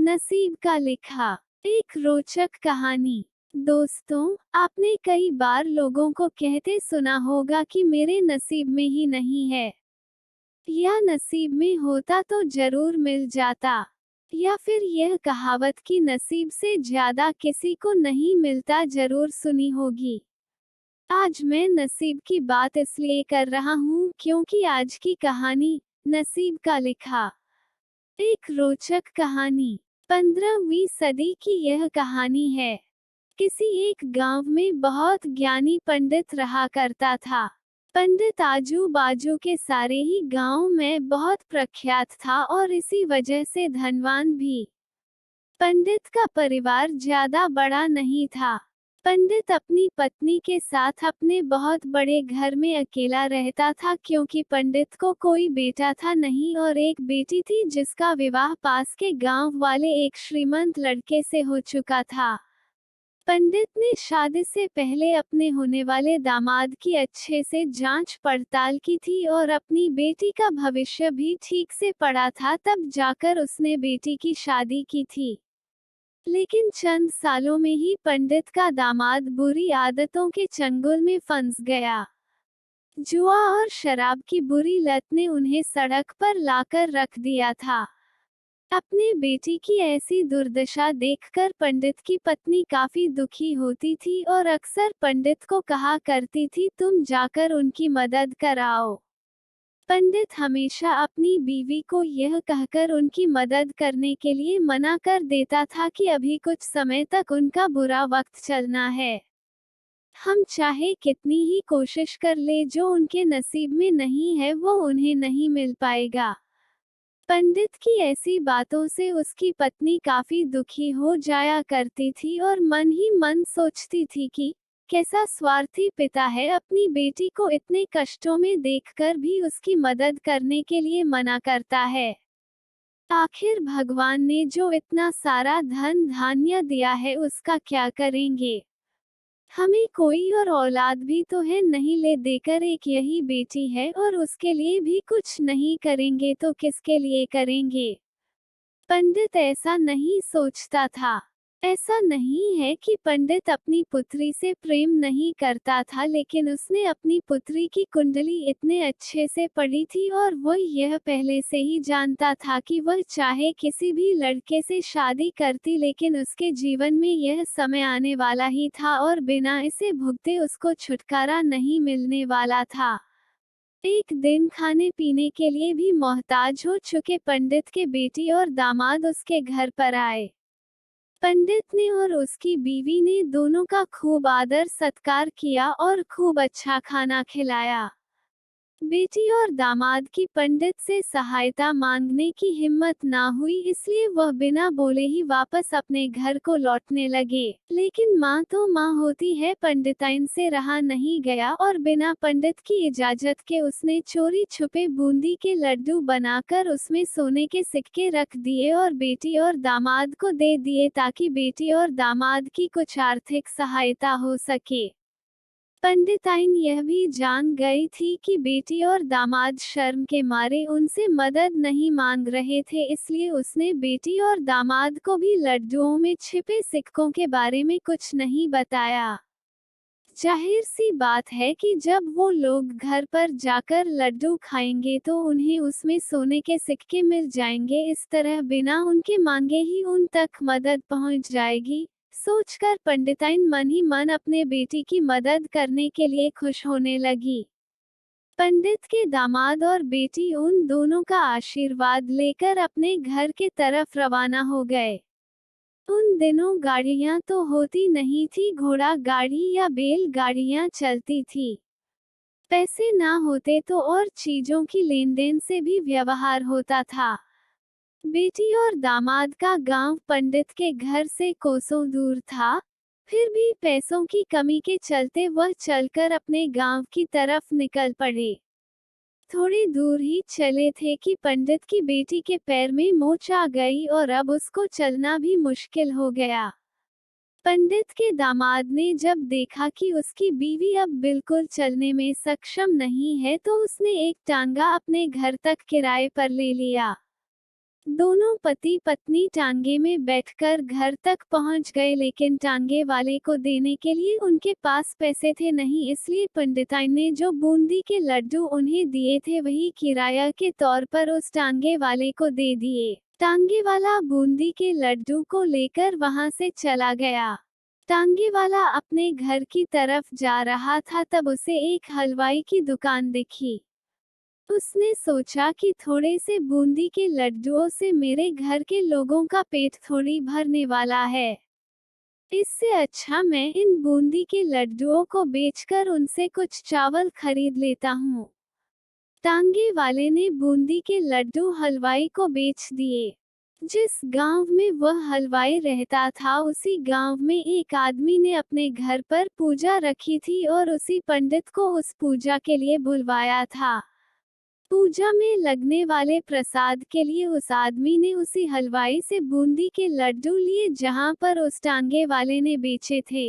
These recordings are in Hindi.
नसीब का लिखा। एक रोचक कहानी। दोस्तों, आपने कई बार लोगों को कहते सुना होगा कि मेरे नसीब में ही नहीं है, या नसीब में होता तो जरूर मिल जाता, या फिर यह कहावत कि नसीब से ज्यादा किसी को नहीं मिलता जरूर सुनी होगी। आज मैं नसीब की बात इसलिए कर रहा हूँ क्योंकि आज की कहानी नसीब का लिखा। एक रोचक कहानी। 15वीं सदी की यह कहानी है। किसी एक गांव में बहुत ज्ञानी पंडित रहा करता था। पंडित आजू बाजू के सारे ही गांव में बहुत प्रख्यात था और इसी वजह से धनवान भी। पंडित का परिवार ज्यादा बड़ा नहीं था। पंडित अपनी पत्नी के साथ अपने बहुत बड़े घर में अकेला रहता था क्योंकि पंडित को कोई बेटा था नहीं और एक बेटी थी जिसका विवाह पास के गांव वाले एक श्रीमंत लड़के से हो चुका था। पंडित ने शादी से पहले अपने होने वाले दामाद की अच्छे से जांच पड़ताल की थी और अपनी बेटी का भविष्य भी ठीक से पढ़ा था, तब जाकर उसने बेटी की शादी की थी। लेकिन चंद सालों में ही पंडित का दामाद बुरी आदतों के चंगुल में फंस गया। जुआ और शराब की बुरी लत ने उन्हें सड़क पर लाकर रख दिया था। अपने बेटी की ऐसी दुर्दशा देखकर पंडित की पत्नी काफी दुखी होती थी और अक्सर पंडित को कहा करती थी, तुम जाकर उनकी मदद कराओ। पंडित हमेशा अपनी बीवी को यह कहकर उनकी मदद करने के लिए मना कर देता था कि अभी कुछ समय तक उनका बुरा वक्त चलना है। हम चाहे कितनी ही कोशिश कर ले, जो उनके नसीब में नहीं है वो उन्हें नहीं मिल पाएगा। पंडित की ऐसी बातों से उसकी पत्नी काफी दुखी हो जाया करती थी और मन ही मन सोचती थी कि कैसा स्वार्थी पिता है, अपनी बेटी को इतने कष्टों में देखकर भी उसकी मदद करने के लिए मना करता है। आखिर भगवान ने जो इतना सारा धन धान्य दिया है उसका क्या करेंगे। हमें कोई और औलाद भी तो है नहीं, ले देकर एक यही बेटी है और उसके लिए भी कुछ नहीं करेंगे तो किसके लिए करेंगे। पंडित ऐसा नहीं सोचता था। ऐसा नहीं है कि पंडित अपनी पुत्री से प्रेम नहीं करता था, लेकिन उसने अपनी पुत्री की कुंडली इतने अच्छे से पढ़ी थी और वह यह पहले से ही जानता था कि वह चाहे किसी भी लड़के से शादी करती, लेकिन उसके जीवन में यह समय आने वाला ही था और बिना इसे भुगते उसको छुटकारा नहीं मिलने वाला था। एक दिन खाने पीने के लिए भी मोहताज हो चुके पंडित के बेटी और दामाद उसके घर पर आए। पंडित ने और उसकी बीवी ने दोनों का खूब आदर सत्कार किया और खूब अच्छा खाना खिलाया। बेटी और दामाद की पंडित से सहायता मांगने की हिम्मत ना हुई, इसलिए वह बिना बोले ही वापस अपने घर को लौटने लगे। लेकिन माँ तो माँ होती है, पंडिताइन से रहा नहीं गया और बिना पंडित की इजाजत के उसने चोरी छुपे बूंदी के लड्डू बनाकर उसमें सोने के सिक्के रख दिए और बेटी और दामाद को दे दिए ताकि बेटी और दामाद की कुछ आर्थिक सहायता हो सके। पंडिताइन यह भी जान गई थी कि बेटी और दामाद शर्म के मारे उनसे मदद नहीं मांग रहे थे, इसलिए उसने बेटी और दामाद को भी लड्डुओं में छिपे सिक्कों के बारे में कुछ नहीं बताया। जाहिर सी बात है कि जब वो लोग घर पर जाकर लड्डू खाएंगे तो उन्हें उसमें सोने के सिक्के मिल जाएंगे, इस तरह बिना उनके मांगे ही उन तक मदद पहुंच जाएगी। सोचकर पंडिताइन मन ही मन अपने बेटी की मदद करने के लिए खुश होने लगी। पंडित के दामाद और बेटी उन दोनों का आशीर्वाद लेकर अपने घर के तरफ रवाना हो गए। उन दिनों गाड़ियां तो होती नहीं थी, घोड़ा गाड़ी या बैल गाड़ियां चलती थी। पैसे ना होते तो और चीजों की लेन देन से भी व्यवहार होता था। बेटी और दामाद का गांव पंडित के घर से कोसों दूर था, फिर भी पैसों की कमी के चलते वह चलकर अपने गांव की तरफ निकल पड़े। थोड़ी दूर ही चले थे कि पंडित की बेटी के पैर में मोच आ गई और अब उसको चलना भी मुश्किल हो गया। पंडित के दामाद ने जब देखा कि उसकी बीवी अब बिल्कुल चलने में सक्षम नहीं है तो उसने एक टांगा अपने घर तक किराए पर ले लिया। दोनों पति पत्नी टांगे में बैठकर घर तक पहुंच गए, लेकिन टांगे वाले को देने के लिए उनके पास पैसे थे नहीं, इसलिए पंडिताइन ने जो बूंदी के लड्डू उन्हें दिए थे वही किराया के तौर पर उस टांगे वाले को दे दिए। टांगे वाला बूंदी के लड्डू को लेकर वहां से चला गया। टांगे वाला अपने घर की तरफ जा रहा था, तब उसे एक हलवाई की दुकान दिखी। उसने सोचा कि थोड़े से बूंदी के लड्डुओं से मेरे घर के लोगों का पेट थोड़ी भरने वाला है। इससे अच्छा मैं इन बूंदी के लड्डुओं को बेचकर उनसे कुछ चावल खरीद लेता हूँ। टांगे वाले ने बूंदी के लड्डू हलवाई को बेच दिए। जिस गांव में वह हलवाई रहता था, उसी गांव में एक आदमी ने अपने घर पर पूजा रखी थी और उसी पंडित को उस पूजा के लिए बुलवाया था। पूजा में लगने वाले प्रसाद के लिए उस आदमी ने उसी हलवाई से बूंदी के लड्डू लिए जहां पर उस टांगे वाले ने बेचे थे।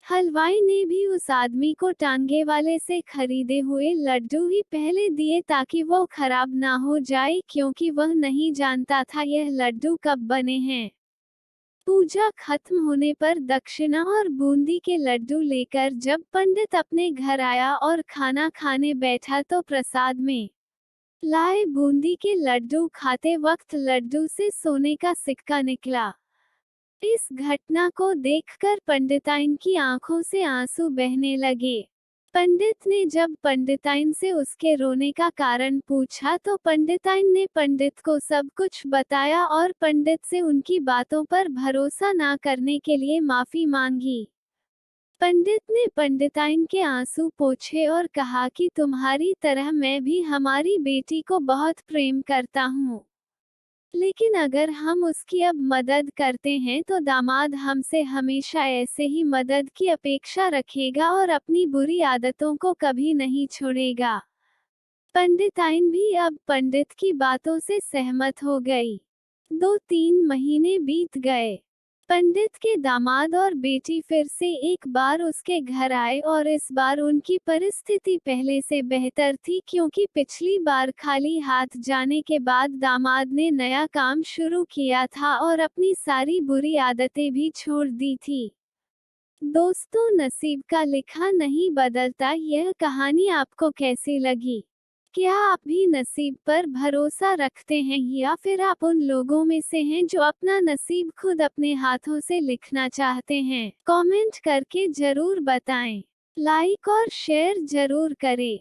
हलवाई ने भी उस आदमी को टांगे वाले से खरीदे हुए लड्डू ही पहले दिए ताकि वो खराब ना हो जाए, क्योंकि वह नहीं जानता था यह लड्डू कब बने हैं। पूजा खत्म होने पर दक्षिणा और बूंदी के लड्डू लेकर जब पंडित अपने घर आया और खाना खाने बैठा, तो प्रसाद में लाए बूंदी के लड्डू खाते वक्त लड्डू से सोने का सिक्का निकला। इस घटना को देखकर पंडिताइन की आंखों से आंसू बहने लगे। पंडित ने जब पंडिताइन से उसके रोने का कारण पूछा, तो पंडिताइन ने पंडित को सब कुछ बताया और पंडित से उनकी बातों पर भरोसा ना करने के लिए माफी मांगी। पंडित ने पंडिताइन के आंसू पोंछे और कहा कि तुम्हारी तरह मैं भी हमारी बेटी को बहुत प्रेम करता हूँ, लेकिन अगर हम उसकी अब मदद करते हैं तो दामाद हमसे हमेशा ऐसे ही मदद की अपेक्षा रखेगा और अपनी बुरी आदतों को कभी नहीं छोड़ेगा। पंडिताइन भी अब पंडित की बातों से सहमत हो गई। 2-3 महीने बीत गए। पंडित के दामाद और बेटी फिर से एक बार उसके घर आए और इस बार उनकी परिस्थिति पहले से बेहतर थी, क्योंकि पिछली बार खाली हाथ जाने के बाद दामाद ने नया काम शुरू किया था और अपनी सारी बुरी आदतें भी छोड़ दी थी। दोस्तों, नसीब का लिखा नहीं बदलता। यह कहानी आपको कैसी लगी? क्या आप भी नसीब पर भरोसा रखते हैं, या फिर आप उन लोगों में से हैं जो अपना नसीब खुद अपने हाथों से लिखना चाहते हैं? कमेंट करके जरूर बताएं। लाइक और शेयर जरूर करें।